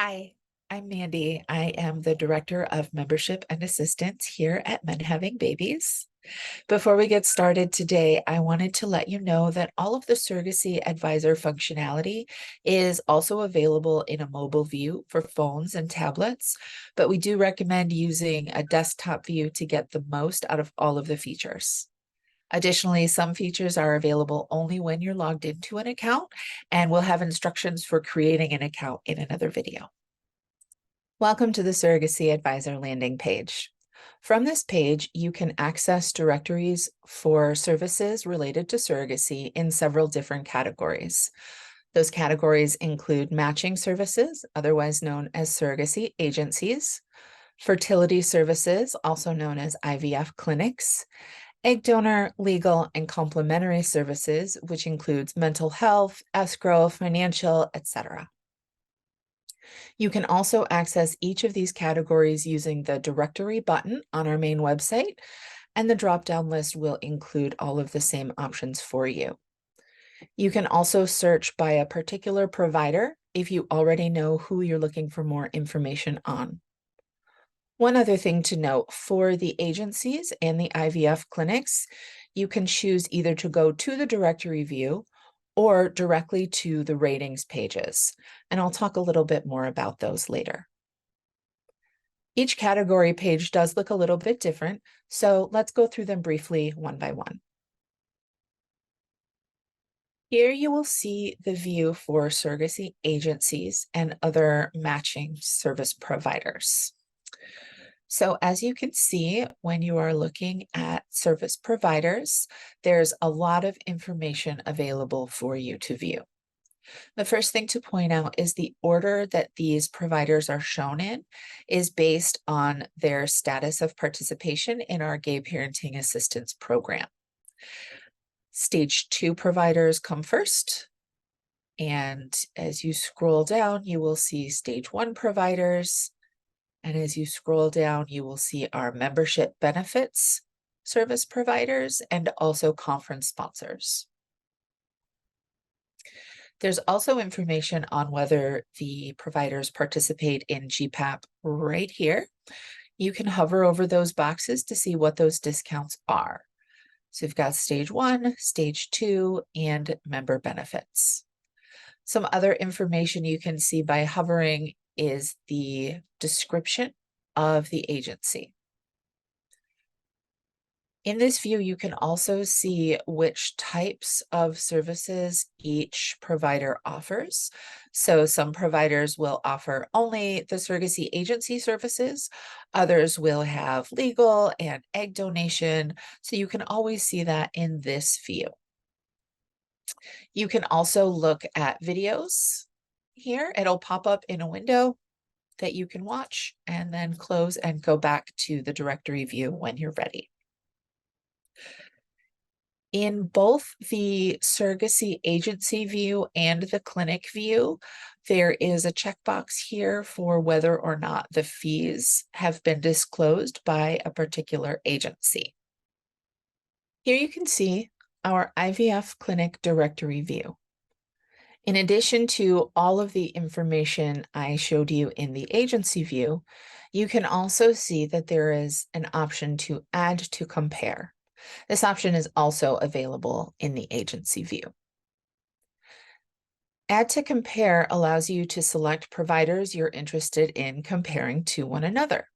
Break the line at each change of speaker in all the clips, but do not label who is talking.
Hi, I'm Mandy. I am the Director of Membership and Assistance here at Men Having Babies. Before we get started today, I wanted to let you know that all of the Surrogacy Advisor functionality is also available in a mobile view for phones and tablets, but we do recommend using a desktop view to get the most out of all of the features. Additionally, some features are available only when you're logged into an account, and we'll have instructions for creating an account in another video. Welcome to the Surrogacy Advisor landing page. From this page, you can access directories for services related to surrogacy in several different categories. Those categories include matching services, otherwise known as surrogacy agencies, fertility services, also known as IVF clinics, egg donor, legal, and complementary services, which includes mental health, escrow, financial, etc. You can also access each of these categories using the directory button on our main website, and the drop-down list will include all of the same options for you. You can also search by a particular provider if you already know who you're looking for more information on. One other thing to note, for the agencies and the IVF clinics, you can choose either to go to the directory view or directly to the ratings pages, and I'll talk a little bit more about those later. Each category page does look a little bit different, so let's go through them briefly one by one. Here you will see the view for surrogacy agencies and other matching service providers. So as you can see, when you are looking at service providers, there's a lot of information available for you to view. The first thing to point out is the order that these providers are shown in is based on their status of participation in our Gay Parenting Assistance Program. Stage 2 providers come first, and as you scroll down, you will see Stage 1 providers. And as you scroll down, you will see our membership benefits service providers and also conference sponsors. There's also information on whether the providers participate in GPAP right here. You can hover over those boxes to see what those discounts are. So you've got Stage 1, Stage 2, and member benefits. Some other information you can see by hovering is the description of the agency. In this view, you can also see which types of services each provider offers. So some providers will offer only the surrogacy agency services. Others will have legal and egg donation. So you can always see that in this view. You can also look at videos here. It'll pop up in a window that you can watch and then close and go back to the directory view when you're ready. In both the surrogacy agency view and the clinic view, there is a checkbox here for whether or not the fees have been disclosed by a particular agency. Here you can see our IVF clinic directory view. In addition to all of the information I showed you in the agency view, you can also see that there is an option to add to compare. This option is also available in the agency view. Add to compare allows you to select providers you're interested in comparing to one another.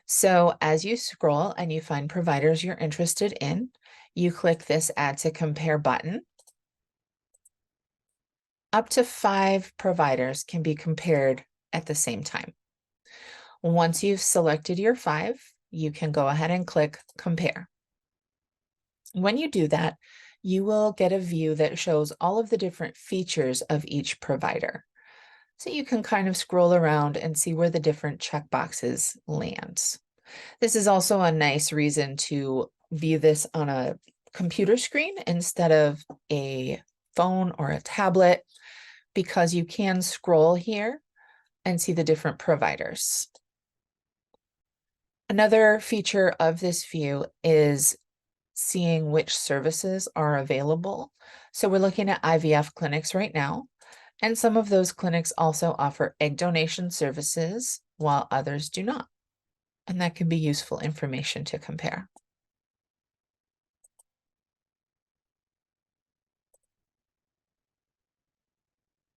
So as you scroll and you find providers you're interested in, you click this Add to Compare button. Up to 5 providers can be compared at the same time. Once you've selected your 5, you can go ahead and click Compare. When you do that, you will get a view that shows all of the different features of each provider. So you can kind of scroll around and see where the different checkboxes land. This is also a nice reason to view this on a computer screen instead of a phone or a tablet, because you can scroll here and see the different providers. Another feature of this view is seeing which services are available. So we're looking at IVF clinics right now. And some of those clinics also offer egg donation services, while others do not. And that can be useful information to compare.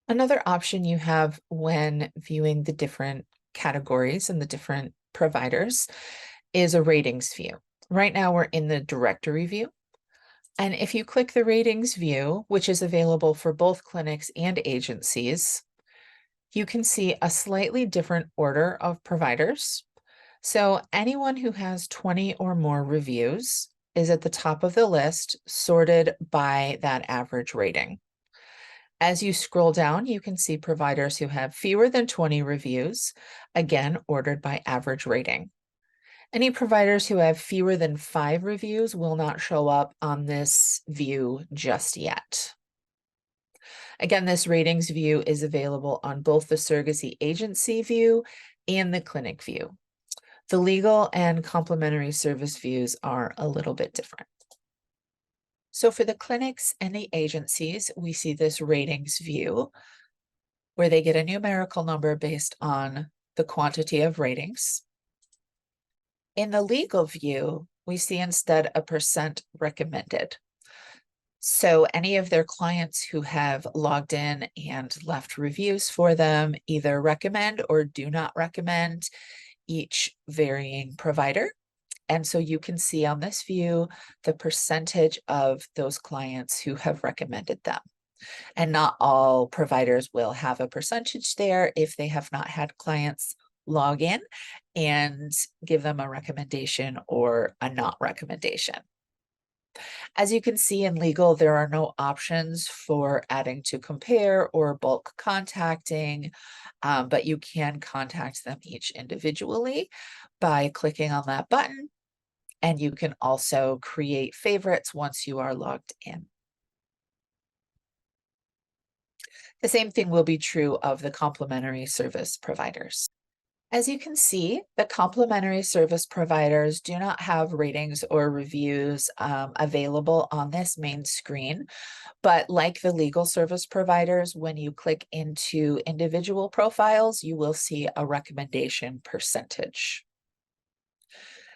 Another option you have when viewing the different categories and the different providers is a ratings view. Right now we're in the directory view. And if you click the ratings view, which is available for both clinics and agencies, you can see a slightly different order of providers. So anyone who has 20 or more reviews is at the top of the list, sorted by that average rating. As you scroll down, you can see providers who have fewer than 20 reviews, again, ordered by average rating. Any providers who have fewer than 5 reviews will not show up on this view just yet. Again, this ratings view is available on both the surrogacy agency view and the clinic view. The legal and complementary service views are a little bit different. So for the clinics and the agencies, we see this ratings view where they get a numerical number based on the quantity of ratings. In the legal view, we see instead a percent recommended. So any of their clients who have logged in and left reviews for them either recommend or do not recommend each varying provider. And so you can see on this view the percentage of those clients who have recommended them. And not all providers will have a percentage there if they have not had clients log in and give them a recommendation or a not recommendation. As you can see in legal, there are no options for adding to compare or bulk contacting, but you can contact them each individually by clicking on that button. And you can also create favorites once you are logged in. The same thing will be true of the complementary service providers. As you can see, the complementary service providers do not have ratings or reviews available on this main screen, but like the legal service providers, when you click into individual profiles, you will see a recommendation percentage.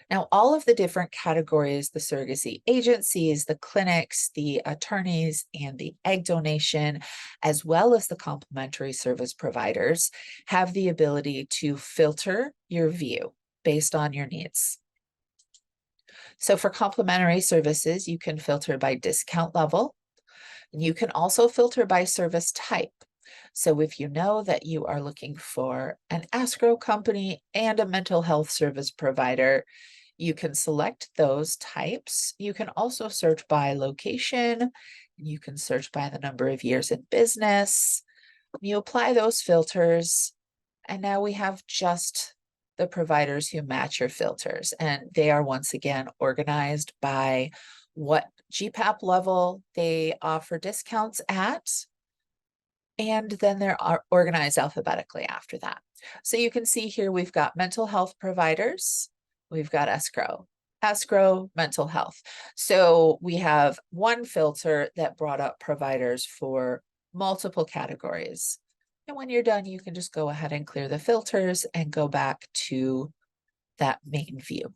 Now, all of the different categories, the surrogacy agencies, the clinics, the attorneys, and the egg donation, as well as the complementary service providers, have the ability to filter your view based on your needs. So for complementary services, you can filter by discount level. You can also filter by service type. So if you know that you are looking for an escrow company and a mental health service provider, you can select those types. You can also search by location. You can search by the number of years in business. You apply those filters, and now we have just the providers who match your filters. And they are once again organized by what GPAP level they offer discounts at. And then they're organized alphabetically after that. So you can see here we've got mental health providers, we've got escrow, mental health. So we have one filter that brought up providers for multiple categories. And when you're done, you can just go ahead and clear the filters and go back to that main view.